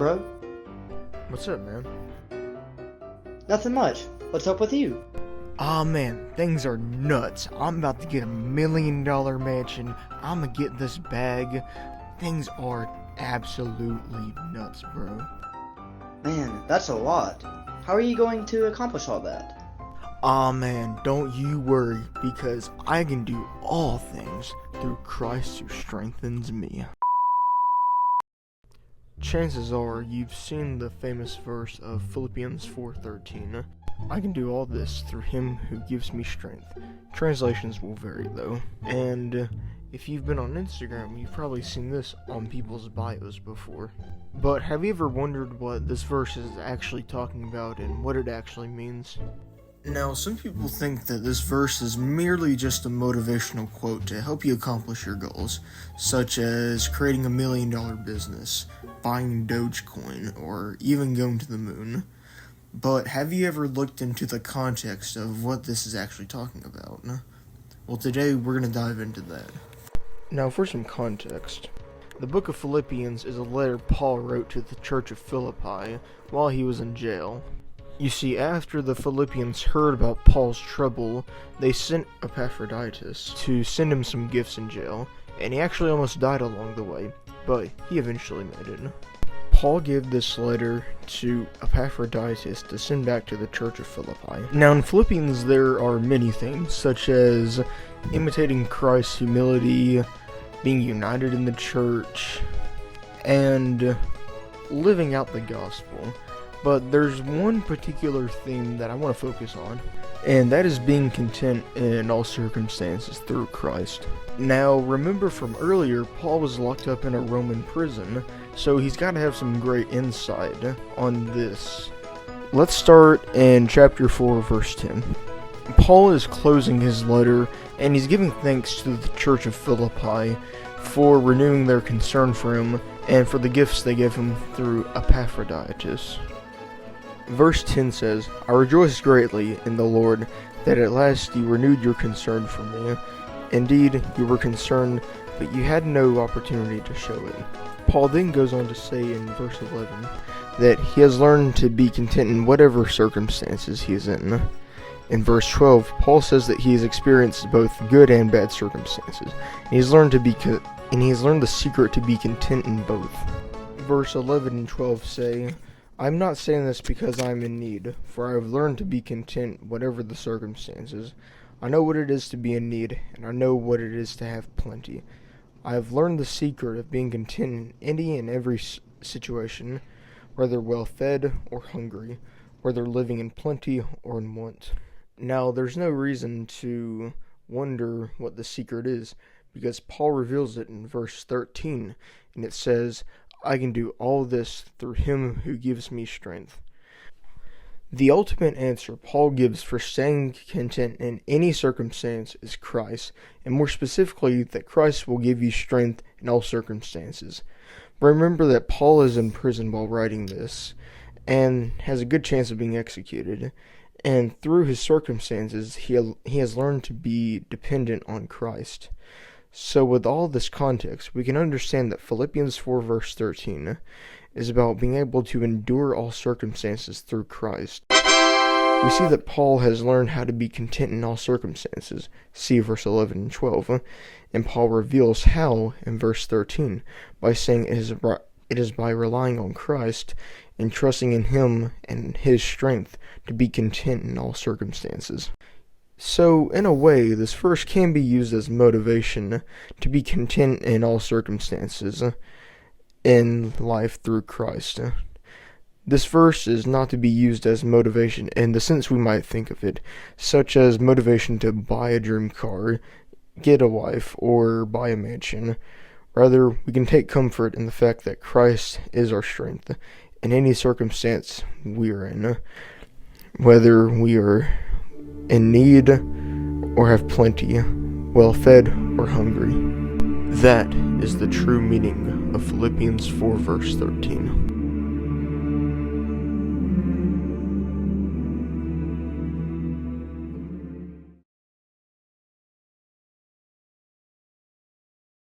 bro? What's up, man? Nothing much. What's up with you? Aw, man, things are nuts. I'm about to get $1 million mansion. I'm gonna get this bag. Things are absolutely nuts, bro. Man, that's a lot. How are you going to accomplish all that? Aw, man, don't you worry, because I can do all things through Christ who strengthens me. Chances are you've seen the famous verse of Philippians 4:13. I can do all this through him who gives me strength. Translations will vary though. And if you've been on Instagram, you've probably seen this on people's bios before. But have you ever wondered what this verse is actually talking about and what it actually means? Now, some people think that this verse is merely just a motivational quote to help you accomplish your goals, such as creating $1 million business, buying Dogecoin, or even going to the moon. But have you ever looked into the context of what this is actually talking about? Well, today we're going to dive into that. Now, for some context, the book of Philippians is a letter Paul wrote to the church of Philippi while he was in jail. You see, after the Philippians heard about Paul's trouble, they sent Epaphroditus to send him some gifts in jail, and he actually almost died along the way, but he eventually made it. Paul gave this letter to Epaphroditus to send back to the church of Philippi. Now, in Philippians, there are many themes, such as imitating Christ's humility, being united in the church, and living out the gospel. But there's one particular theme that I want to focus on, and that is being content in all circumstances through Christ. Now, remember from earlier, Paul was locked up in a Roman prison, so he's got to have some great insight on this. Let's start in chapter 4, verse 10. Paul is closing his letter, and he's giving thanks to the church of Philippi for renewing their concern for him and for the gifts they gave him through Epaphroditus. Verse 10 says, I rejoice greatly in the Lord that at last you renewed your concern for me. Indeed, you were concerned, but you had no opportunity to show it. Paul then goes on to say in verse 11 that he has learned to be content in whatever circumstances he is in. In verse 12, Paul says that he has experienced both good and bad circumstances, and he's learned the secret to be content in both. Verse 11 and 12 say, I'm not saying this because I am in need, for I have learned to be content whatever the circumstances. I know what it is to be in need, and I know what it is to have plenty. I have learned the secret of being content in any and every situation, whether well-fed or hungry, whether living in plenty or in want. Now, there's no reason to wonder what the secret is, because Paul reveals it in verse 13, and it says, I can do all this through him who gives me strength. The ultimate answer Paul gives for staying content in any circumstance is Christ, and more specifically that Christ will give you strength in all circumstances. But remember that Paul is in prison while writing this, and has a good chance of being executed, and through his circumstances he has learned to be dependent on Christ. So with all this context, we can understand that Philippians 4 verse 13 is about being able to endure all circumstances through Christ. We see that Paul has learned how to be content in all circumstances, see verse 11 and 12, and Paul reveals how in verse 13 by saying it is by relying on Christ and trusting in him and his strength to be content in all circumstances. So, in a way, this verse can be used as motivation to be content in all circumstances in life through Christ. This verse is not to be used as motivation in the sense we might think of it, such as motivation to buy a dream car, get a wife, or buy a mansion. Rather, we can take comfort in the fact that Christ is our strength in any circumstance we are in, whether we are in need or have plenty, well-fed or hungry. That is the true meaning of Philippians 4 verse 13.